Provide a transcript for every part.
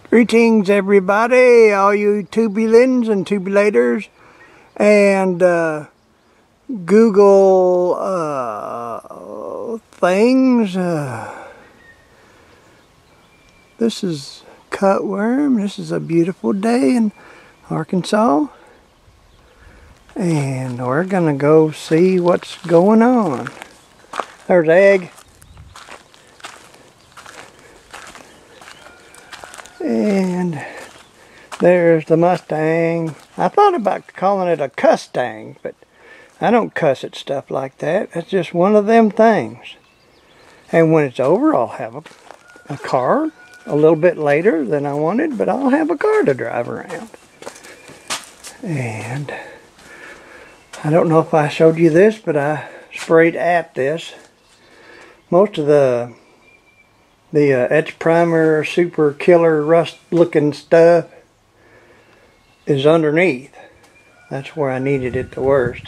Greetings everybody, all you tubulins and tubulators and Google things. This is cutworm. This is a beautiful day in Arkansas. And we're gonna go see what's going on. There's Egg. And there's the Mustang. I thought about calling it a Custang, but I don't cuss at stuff like that. It's just one of them things. And when it's over, I'll have a car a little bit later than I wanted, but I'll have a car to drive around. And I don't know if I showed you this, but I sprayed at this. Most of the etch primer super killer rust looking stuff is underneath. That's where I needed it the worst.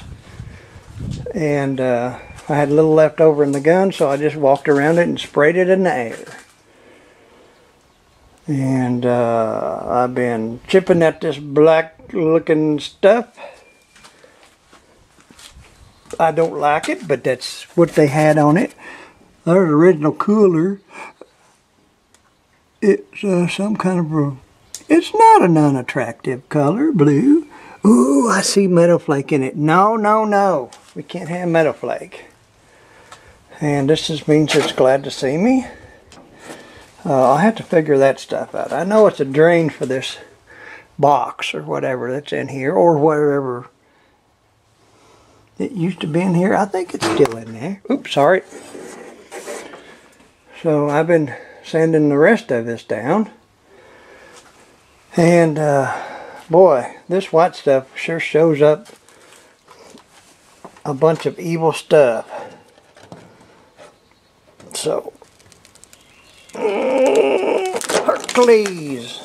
And I had a little left over in the gun, so I just walked around it and sprayed it in the air. And I've been chipping at this black looking stuff. I don't like it, but that's what they had on it. There's the original cooler. It's some kind of it's not an unattractive color, blue. Ooh, I see metal flake in it. No, no, no. We can't have metal flake. And this just means it's glad to see me. I'll have to figure that stuff out. I know it's a drain for this box or whatever that's in here, or whatever it used to be in here. I think it's still in there. Oops, sorry. So I've been sanding the rest of this down. And boy, this white stuff sure shows up a bunch of evil stuff. So Hercules.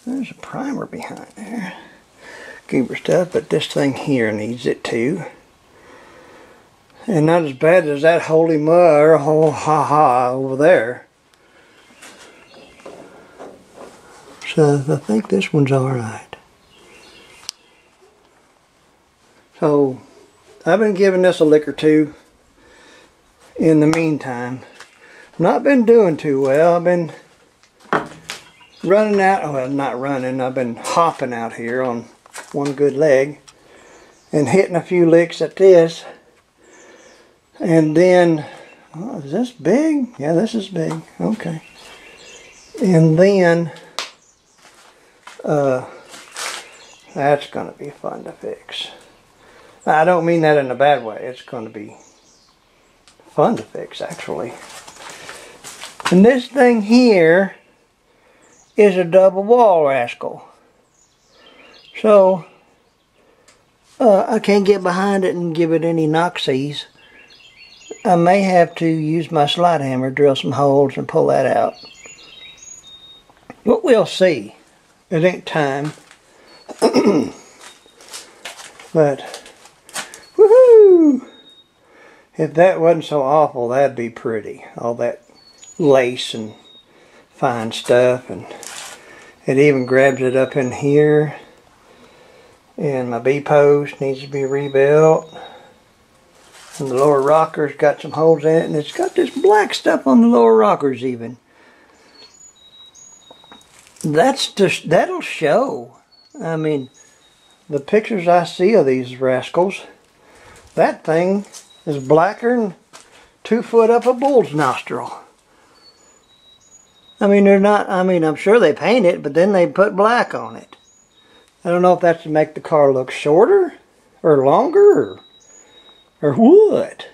There's a primer behind there. Goober stuff, but this thing here needs it too. And not as bad as that holy mud, oh ha ha over there. So I think this one's alright. So I've been giving this a lick or two in the meantime. Not been doing too well. I've been running out, well not running, I've been hopping out here on one good leg and hitting a few licks at this. And then, oh, is this big? Yeah, this is big. Okay. And then, that's going to be fun to fix. I don't mean that in a bad way. It's going to be fun to fix, actually. And this thing here is a double wall rascal. So, I can't get behind it and give it any knock-sees. I may have to use my slide hammer, drill some holes and pull that out. But we'll see. It ain't time. But, woohoo! If that wasn't so awful, that'd be pretty. All that lace and fine stuff. And it even grabs it up in here. And my B-post needs to be rebuilt. And the lower rocker's got some holes in it, and it's got this black stuff on the lower rockers even. That'll show. I mean, the pictures I see of these rascals, that thing is blacker than 2 foot up a bull's nostril. I mean, they're not, I mean, I'm sure they paint it, but then they put black on it. I don't know if that's to make the car look shorter or longer or what.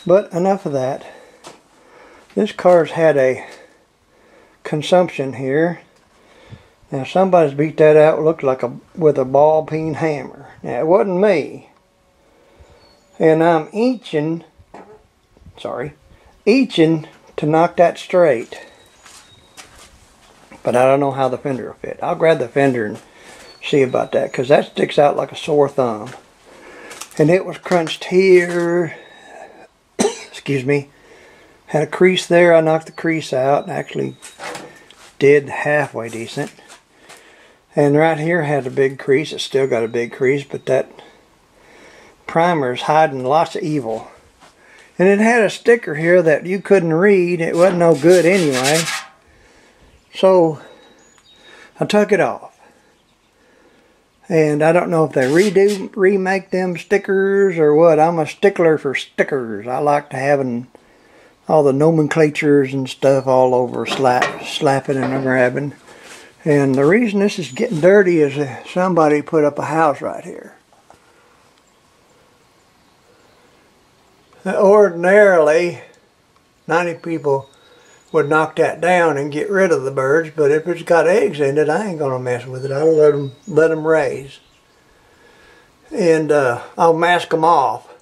But enough of that. This car's had a consumption here. Now somebody's beat that out, looked like with a ball peen hammer. Now it wasn't me. And I'm eaching to knock that straight. But I don't know how the fender will fit. I'll grab the fender and see about that, because that sticks out like a sore thumb. And it was crunched here. Excuse me. Had a crease there. I knocked the crease out and actually did halfway decent. And right here had a big crease. It's still got a big crease, but that primer is hiding lots of evil. And it had a sticker here that you couldn't read. It wasn't no good anyway. So I took it off. And I don't know if they remake them stickers or what. I'm a stickler for stickers. I like to having all the nomenclatures and stuff all over, slapping and grabbing. And the reason this is getting dirty is somebody put up a house right here. Ordinarily, 90 people would knock that down and get rid of the birds, but if it's got eggs in it, I ain't gonna mess with it. I'll let them raise, and I'll mask them off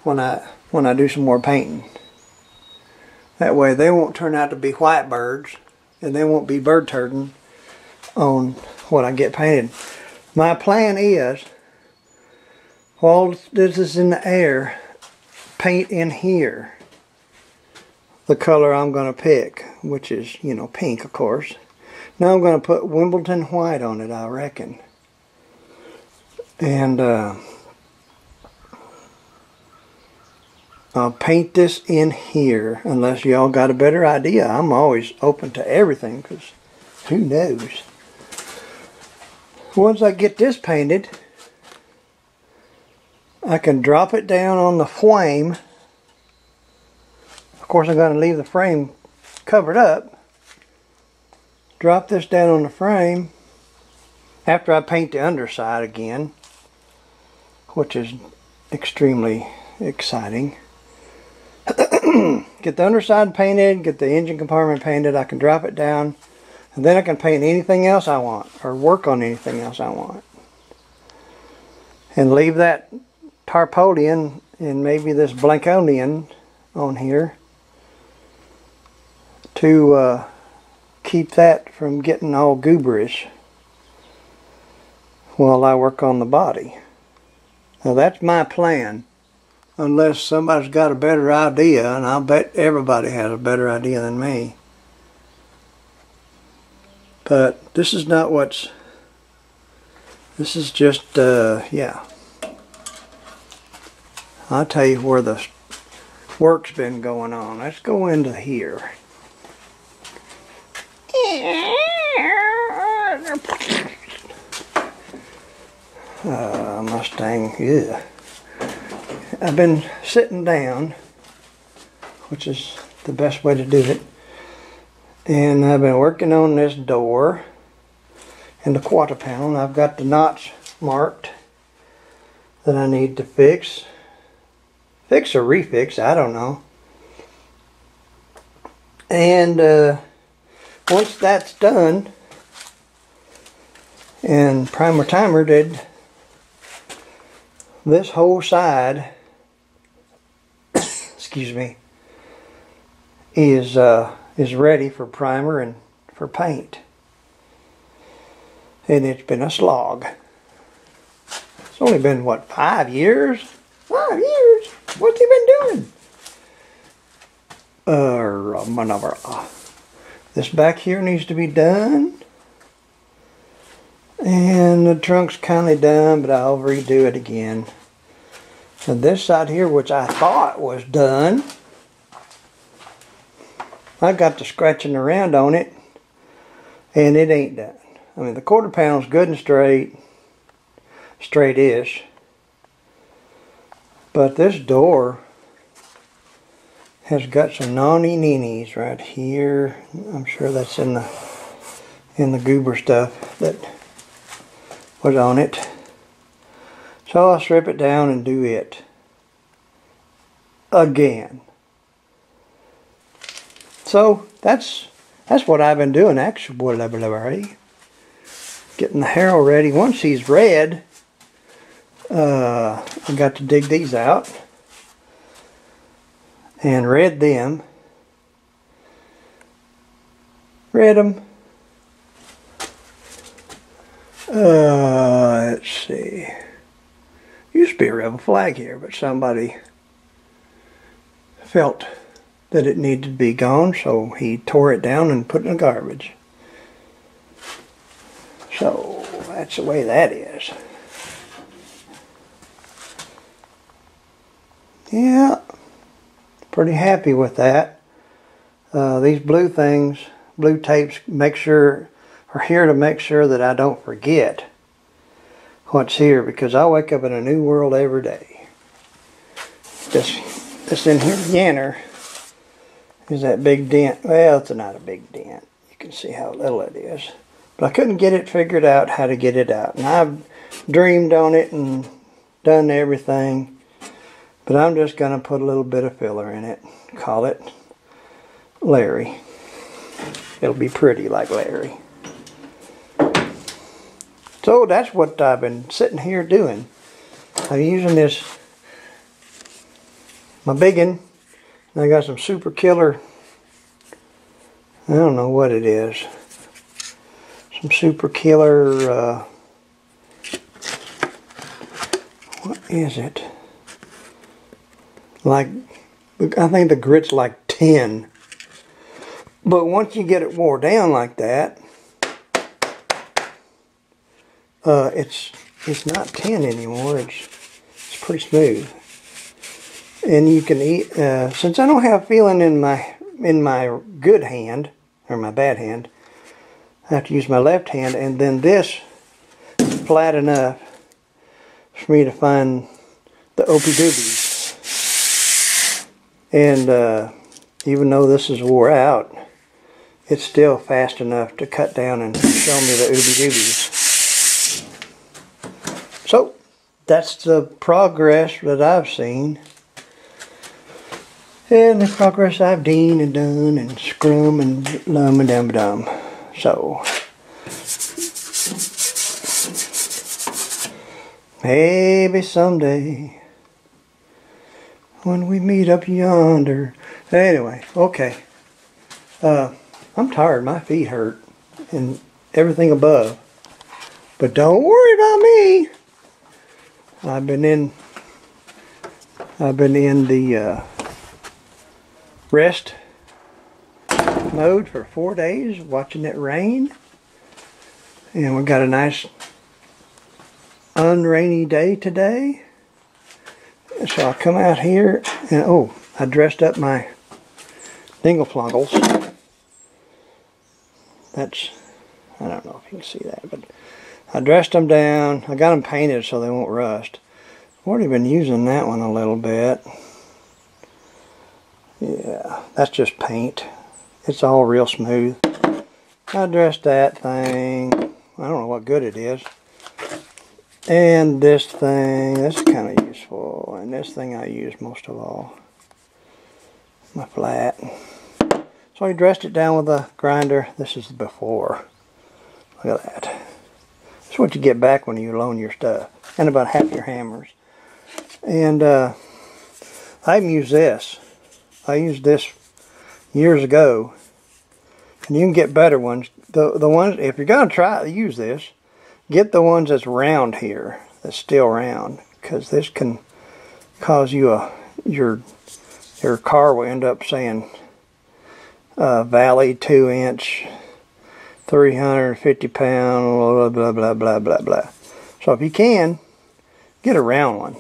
when I do some more painting. That way, they won't turn out to be white birds, and they won't be bird turding on what I get painted. My plan is, while this is in the air, paint in here the color I'm going to pick, which is, you know, pink, of course. Now I'm going to put Wimbledon white on it, I reckon. And I'll paint this in here, unless y'all got a better idea. I'm always open to everything, because who knows. Once I get this painted, I can drop it down on the flame. Of course, I'm going to leave the frame covered up. Drop this down on the frame after I paint the underside again, which is extremely exciting. Get the underside painted, get the engine compartment painted. I can drop it down, and then I can paint anything else I want, or work on anything else I want. And leave that tarpaulin and maybe this Blanconian on here to keep that from getting all gooberish while I work on the body. Now that's my plan, unless somebody's got a better idea, and I'll bet everybody has a better idea than me. But this is not what's, this is just, yeah. I'll tell you where the work's been going on. Let's go into here. Mustang, yeah. I've been sitting down, which is the best way to do it. And I've been working on this door and the quarter panel. And I've got the notch marked that I need to fix. Fix or refix, I don't know. And once that's done, and Primer Timer did this whole side, excuse me, is ready for primer and for paint. And it's been a slog. It's only been, what, 5 years? 5 years? What's he been doing? This back here needs to be done. And the trunk's kind of done, but I'll redo it again. And this side here, which I thought was done, I got to scratching around on it, and it ain't done. I mean, the quarter panel's good and straight-ish. But this door has got some nonny-neenies right here. I'm sure that's in the goober stuff that was on it. So I'll strip it down and do it again. So that's what I've been doing actually. Getting the harrow ready. Once he's red, I got to dig these out and red them. Red them. Let's see. Used to be a rebel flag here, but somebody felt that it needed to be gone, so he tore it down and put it in the garbage. So that's the way that is. Yeah, pretty happy with that. These blue things, blue tapes, are here to make sure that I don't forget what's here, because I wake up in a new world every day. This in here, Yanner, is that big dent. Well, it's not a big dent. You can see how little it is. But I couldn't get it figured out how to get it out. And I've dreamed on it and done everything. But I'm just going to put a little bit of filler in it. Call it Larry. It'll be pretty like Larry. So that's what I've been sitting here doing. I'm using this, my biggin. And I got some Super Killer. I don't know what it is. Some Super Killer, what is it? Like, I think the grit's like 10. But once you get it wore down like that, it's not 10 anymore. It's pretty smooth. And you can eat, since I don't have feeling in my good hand, or my bad hand, I have to use my left hand, and then this is flat enough for me to find the opie doobies. And even though this is wore out, it's still fast enough to cut down and show me the ooby doobies. So that's the progress that I've seen. And the progress I've done and done and scrum and lum and dum dum. So maybe someday when we meet up yonder. Anyway, okay. I'm tired. My feet hurt and everything above. But don't worry about me. I've been in the rest mode for 4 days, watching it rain. And we got a nice unrainy day today. So I'll come out here and, oh, I dressed up my dingleflungles. That's, I don't know if you can see that, but I dressed them down. I got them painted so they won't rust. I've already been using that one a little bit. Yeah, that's just paint. It's all real smooth. I dressed that thing. I don't know what good it is. And this thing, this is kind of useful. And this thing I use most of all. My flat. So I dressed it down with a grinder. This is the before. Look at that. That's what you get back when you loan your stuff. And about half your hammers. And I even use this. I used this years ago. And you can get better ones. The ones, if you're going to try to use this, get the ones that's round here. That's still round. Because this can cause you your car will end up saying Valley 2-inch, 350 pound, blah, blah, blah, blah, blah, blah. So if you can, get a round one.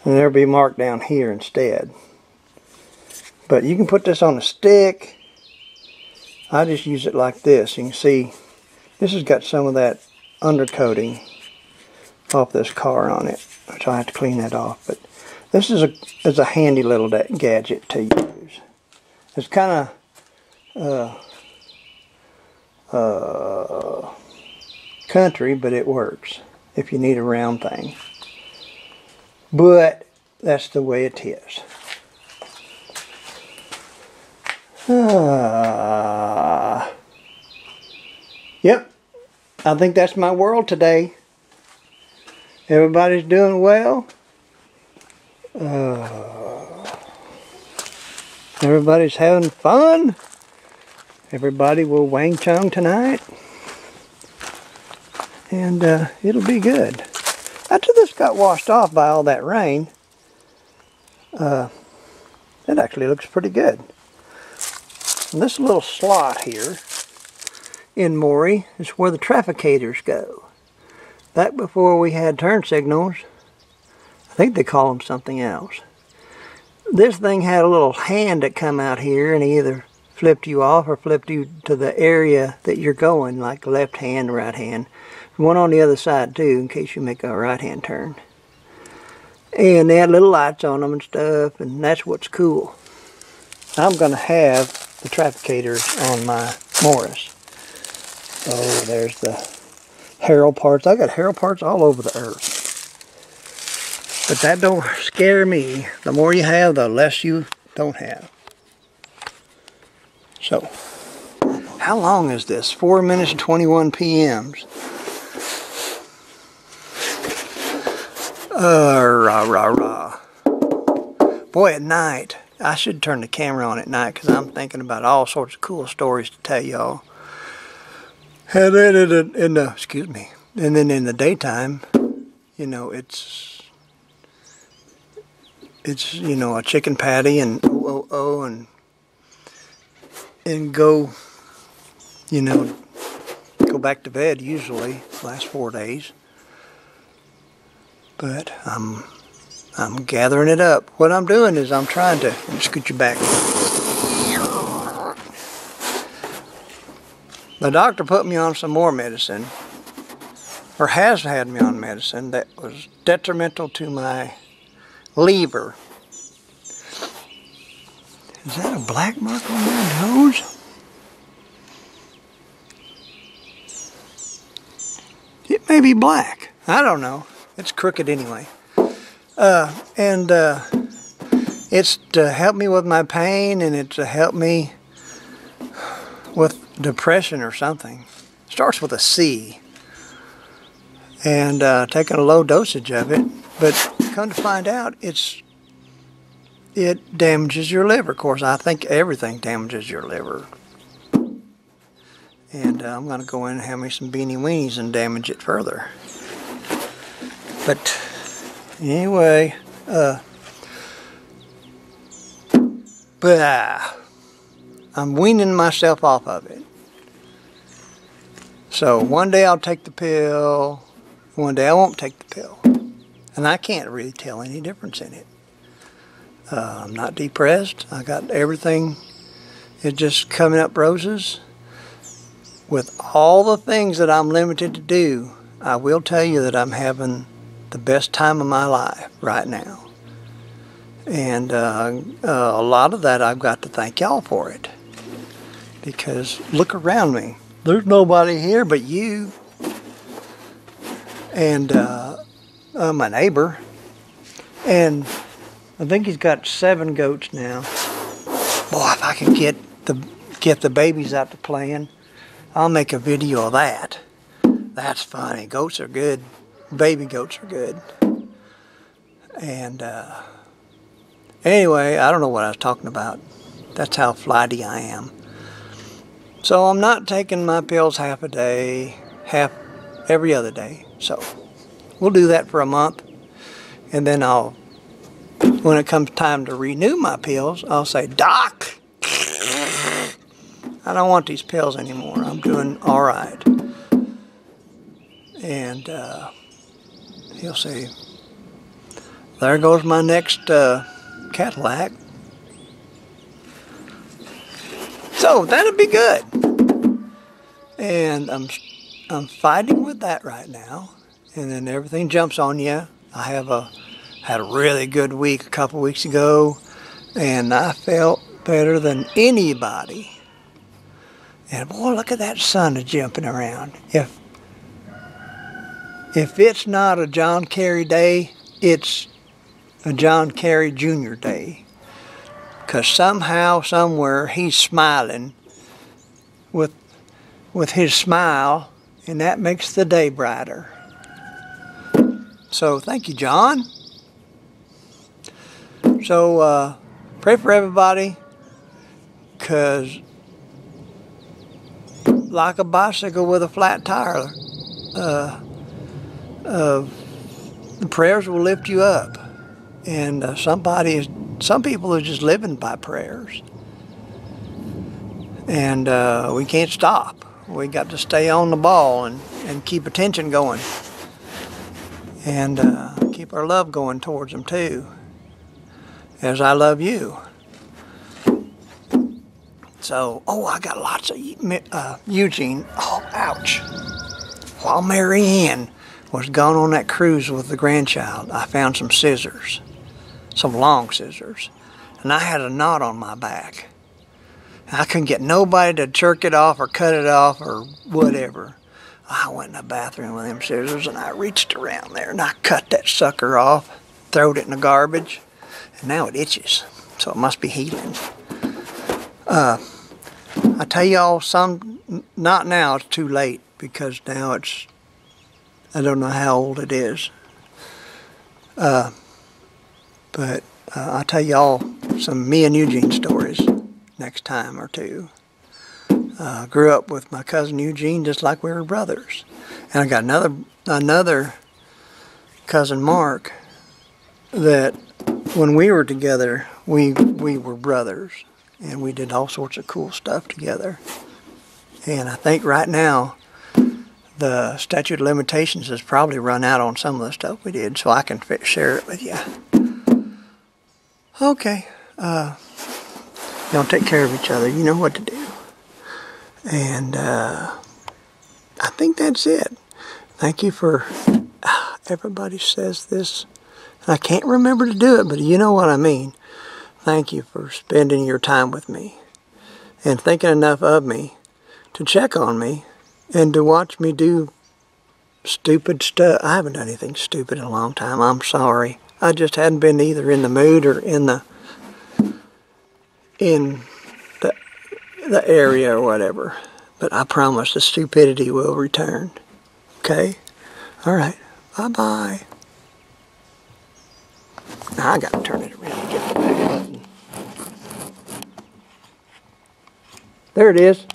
And there'll be marked down here instead. But you can put this on a stick. I just use it like this. You can see this has got some of that undercoating off this car on it. So I have to clean that off. But this is a handy little gadget to use. It's kind of country, but it works if you need a round thing. But that's the way it is. Yep, I think that's my world today. Everybody's doing well. Everybody's having fun. Everybody will Wang Chung tonight. And it'll be good. After this got washed off by all that rain, It actually looks pretty good. And this little slot here in Maury is where the trafficators go. Back before we had turn signals, I think they call them something else. This thing had a little hand that come out here and either flipped you off or flipped you to the area that you're going, like left hand, right hand. One on the other side too, in case you make a right hand turn. And they had little lights on them and stuff, and that's what's cool. I'm going to have the trafficators on my Morris. Oh, there's the Harrow parts. I got Harrow parts all over the earth. But that don't scare me. The more you have, the less you don't have. So, how long is this? 4 minutes and 21 PMs. Rah, rah, rah. Boy, at night, I should turn the camera on at night because I'm thinking about all sorts of cool stories to tell y'all. And then excuse me. And then in the daytime, you know, it's you know, a chicken patty and and go, you know, go back to bed usually last 4 days. But I'm gathering it up. What I'm doing is I'm trying to scoot you back. The doctor put me on some more medicine, or has had me on medicine that was detrimental to my liver. Is that a black mark on my nose? It may be black. I don't know. It's crooked anyway. It's to help me with my pain, and it's to help me with depression or something. Starts with a C. And taking a low dosage of it, but come to find out, it damages your liver. Of course, I think everything damages your liver. And I'm going to go in and have me some beanie weenies and damage it further. But anyway, I'm weaning myself off of it. So one day I'll take the pill, one day I won't take the pill. And I can't really tell any difference in it. I'm not depressed. I got everything. It's just coming up roses. With all the things that I'm limited to do, I will tell you that I'm having the best time of my life right now. And a lot of that I've got to thank y'all for it. Because look around me. There's nobody here but you. And my neighbor. And I think he's got 7 goats now. Boy, if I can get the babies out to playing, I'll make a video of that. That's funny. Goats are good. Baby goats are good. And anyway, I don't know what I was talking about. That's how flighty I am. So I'm not taking my pills half a day, half every other day. So we'll do that for a month. And then when it comes time to renew my pills, I'll say, Doc, I don't want these pills anymore. I'm doing all right. And he'll say, there goes my next Cadillac. So that'll be good. And I'm fighting with that right now. And then everything jumps on you. I had a really good week a couple weeks ago, and I felt better than anybody. And boy, look at that sun jumping around. If it's not a John Kerry day, it's a John Kerry Jr. day. Because somehow, somewhere, he's smiling with his smile, and that makes the day brighter. So thank you, John. So pray for everybody, because like a bicycle with a flat tire, the prayers will lift you up. And somebody is some people are just living by prayers. And we can't stop. We got to stay on the ball and keep attention going. And keep our love going towards them too. As I love you. So, oh, I got lots of Eugene. Oh, ouch. While Mary Ann was gone on that cruise with the grandchild, I found some scissors. Some long scissors. And I had a knot on my back. I couldn't get nobody to jerk it off or cut it off or whatever. I went in the bathroom with them scissors and I reached around there and I cut that sucker off, throwed it in the garbage, and now it itches. So it must be healing. I tell y'all not now, it's too late because now it's, I don't know how old it is. But I'll tell y'all some me and Eugene stories next time or two. Grew up with my cousin Eugene just like we were brothers. And I got another cousin Mark that when we were together, we were brothers. And we did all sorts of cool stuff together. And I think right now, the statute of limitations has probably run out on some of the stuff we did, so I can share it with you. Okay. Y'all take care of each other. You know what to do. And I think that's it. Thank you for... everybody says this. I can't remember to do it, but you know what I mean. Thank you for spending your time with me and thinking enough of me to check on me and to watch me do stupid stuff. I haven't done anything stupid in a long time. I'm sorry. I just hadn't been either in the mood or in the area or whatever. But I promise the stupidity will return. Okay? All right. Bye-bye. Now I got to turn it around and get the back button. There it is.